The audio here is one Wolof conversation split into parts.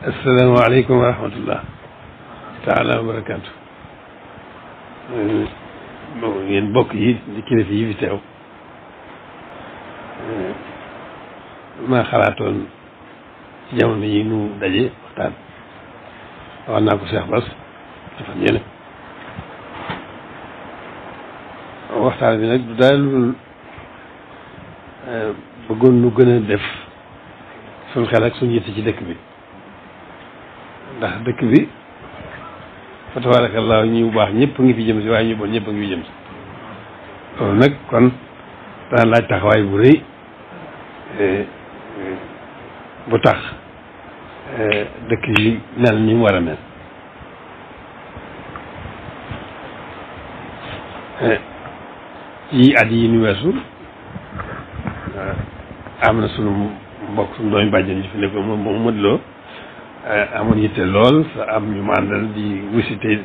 asalaamaaleykum wa rahmatullah taala wa barakaatu. Yéen bokk yi di kilifa yi fi teew, maa xalaatoon ci jamono yi nu daje waxtaan. wax naa ko Cheikh Bass ci fan yële. waxtaan bi nag du daal lu bëggoon nu gën a def suñ xel ak suñ yitte ci dëkk bi, ndax dëkk bi fa tabarakallah ñu baax ñëpp ngi fi jëm si, waaye ñu bon ñëpp a ngi fi jëm si. loolu nag kon dana laaj taxawaay bu rëy bu tax dëkk yi mel ni mu war a mel. ci at yi ñu weesu am na sunu mbokk sunu doomi bàjjen yi fi nekkoon moom mëdloo amoon yitte lool sa am ñu màndal di visité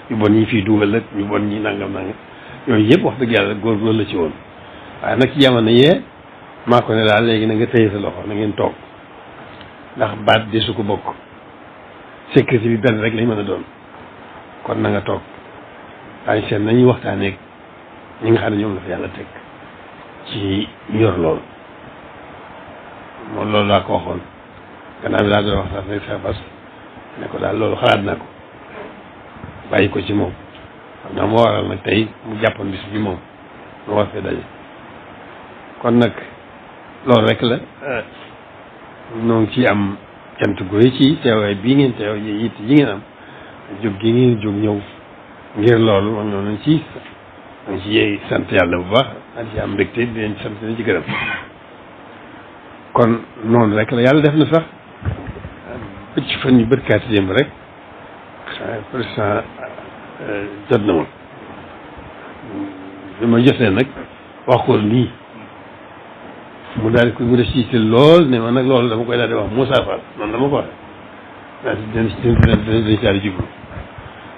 yu bon ñi fii dugal ak ñu bon ñi nangam yooyu yëpp wax dëgg yàlla góor la ci woon. waaye nag ci jamono yee maa ko ne daal léegi na nga téye sa loxo na ngeen toog, ndax baat de su ko bokk sécurité bi benn rek lañ mën a doon, kon na nga toog daañu seet nañuy waxtaaneeg ñi nga xam ne ñoom la fa yàlla teg ci yor loolu. moom loolu laa ko waxoon gannaaw bi laa doon waxtaan rek Cheikh Bass ne ko daal loolu xalaat naa ko bàyyi ko ci moom. xam naa moo waral nag tey mu jàppoon bis bi moom mu war fee daje. kon nag loolu rek la noo ngi ci am cant gu rëy ci teewaay bii ngeen teew yi ngeen am, jóg gi ngeen jóg ñëw ngir loolu moom noonu ci dañ ci sant yàlla bu baax dañ ci am mbégte di leen sant di ci gërëm. kon noonu rek la yàlla def na sax bëcc fan yu bërkaati démb rek président jot na ma bi ma jotee nag wax ko nii mu daal ko mu def ci lool ne ma nag loolu dama koy daal di wax Moussa Fall noonu dama ko waxee daal dañ daal di jublu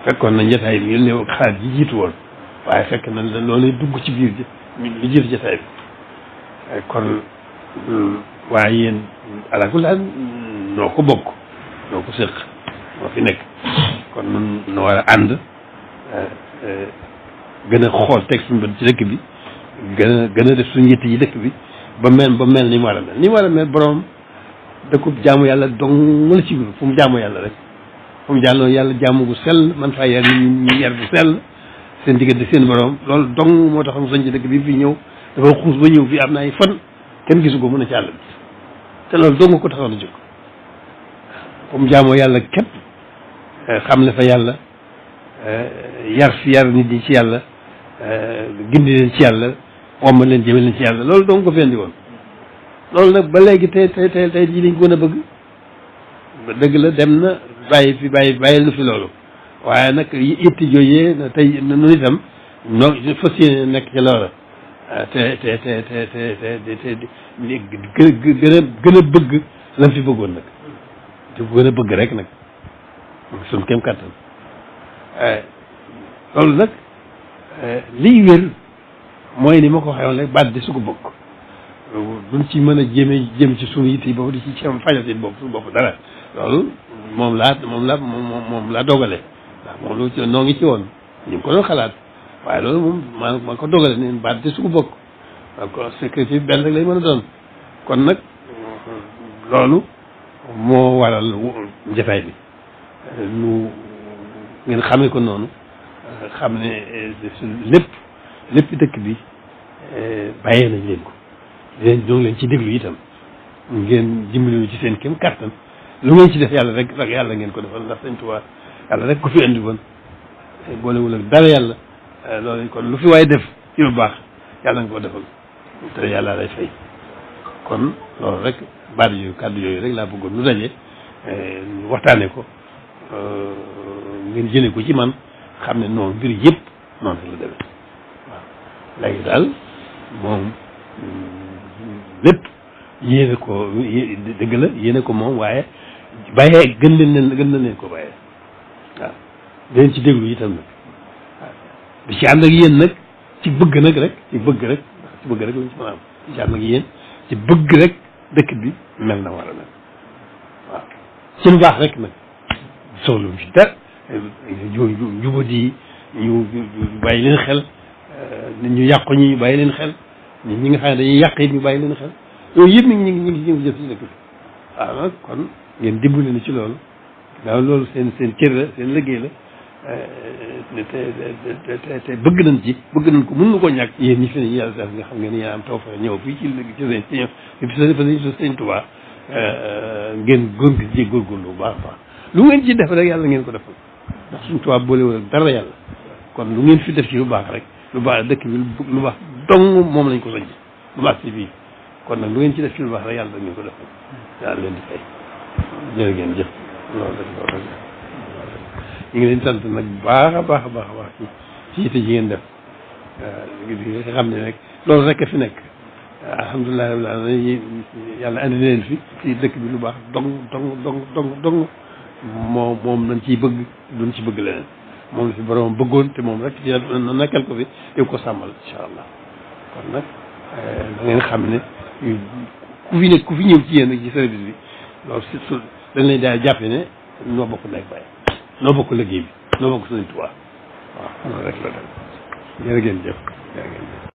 fekkoon na njataay bi ne xalaat ji jiitu woon, waaye fekk na loolu dugg ci biir li jiitu jataay bi. kon waaye yéen alaakulli daal noo ko bokk noo ko séq moo fi nekk, kon nun no war a ànd gën a xool teg suñu bët ci dëkk bi, gën a def suñu yitte yi dëkk bi ba mel ni mu war a mel. ni mu war a mel borom dëkkub jaamu yàlla dong la ci biir, fu mu jaamu yàlla rek fu mu jàlloo yàlla jaamu bu sell man faa yar nit ñi yar bu sell seen diggante seen borom. loolu dong moo tax mu sañ ci dëkk bi fii ñëw dafa xuus ba ñëw fii am na ay fan kenn gisu ko mën a ci àll bi, te loolu dong ko taxoon a jóg. fu mu jaamoo yàlla képp xam ne fa yàlla yar nit ñi ci yàlla gindi leen ci yàlla womma leen jëme leen ci yàlla, loolu dong ko fendi woon. loolu nag ba léegi tey jii lañ ko gën a bëgg. dëgg la dem na bàyyi lu fi loolu, waaye nag itti jooyee na tey nu itam noo fas yéene nekk ci loola te gën a bëgg lam fi bëggoon nag te gën a bëgg rek nag suñ kem kàttan. loolu nag liy wér mooy ni ma ko waxee woon rek baat di su ko bokk duñ ci mën a jëm ci suñu yitte yi boobu di ci am fajal seen bopp suñu bopp dara. loolu moom laa dogale ndax moom lu ci noo ngi ci woon ñu ngi ko doon xalaat, waaye loolu moom maa ko dogale neen baat di su ko bokk donc sécurité benn rek lay mën a doon. kon nag loolu moo waral njataay bi nu ngeen xamee ko noonu, xam ne lépp dëkk bi bàyyee nañ leen ko ñoo ngi leen ci déglu itam ngeen dimbali ci seen kéem kàttan. lu ngeen ci def yàlla rek yàlla ngeen ko defal, ndax Sëñ Tuubaa yàlla rek ko fi andi woon boolewul ak dara yàlla. loolu kon lu fi waay def ci lu baax yàlla nga ko defal te yàlla lay fay. kon loolu rek baat yooyu kàddu yooyu rek laa bëggoon nu daje waxtaane ko ngeen jëlee ko ci man xam ne noonu mbir yëpp noonu rek la demee. waaw léegi daal moom lépp yéene ko dëgg la yéene ko moom, waaye bàyyee gën na leen ko bàyyee. waaw leen ci déglu itam nag waaw di ci ànd ak yéen nag ci bëgg nag rek ci bëgg rek lañ ci mën a am di ci ànd ak yéen ci bëgg rek dëkk bi mel na war a mel. waaw ci lu baax rek nag soxlu ci dara njubadi ñu bàyyi leen xel nit ñu yàqu ñi ñu bàyyi leen xel nit ñi nga xam ne dañuy yàq it ñu bàyyi leen xel yooyu yëpp nag ñu ngi jëf ci dëkk bi waaw nag kon ngeen dimbali na ci loolu gaaw loolu seen cër la seen liggéey la te bëgg nañ ci bëgg nañ ko mën na koo ñàkk yéen ñi fi ne yàlla def nga xam ngeen yéen am taw fa ñëw fii ci seen ci sëñ Tuubaa ngeen góorgóorlu bu baax a baax lu ngeen ci def rek yàlla ngeen ko defal ndax suñ Tuubaa boolewul ak dara yàlla kon lu ngeen fi def ci lu baax rek lu baax dëkk bi lu baax dong moom lañ ko sañ lu baax ci bii kon nag lu ngeen ci def ci lu baax rek yàlla ngeen ko defal yàlla leen di fay jërë ngeen jëf loolu ñu ngi leen sant nag bu baax a baax a baax a baax ci yitte ji ngeen def nga xam ne rek loolu rek a fi nekk alhamdulilah rabbil alamin yàlla andi leen fi ci dëkk bi lu baax dong moom lañ ciy bëgg duñ ci bëgg leneen moom la fi borom bëggoon te moom rek ci nekkal ko fi yow ko sàmmal incha allah kon nag da ngeen xam ne ku fi ñëw ci yéen ci service bi loolu surtout dañ lay daal jàppe ne noo bokk nekk bàyyi noo bokk liggéey bi noo bokk Sëriñ Tuubaa waaw loolu rek la dem jërë ngeen jëf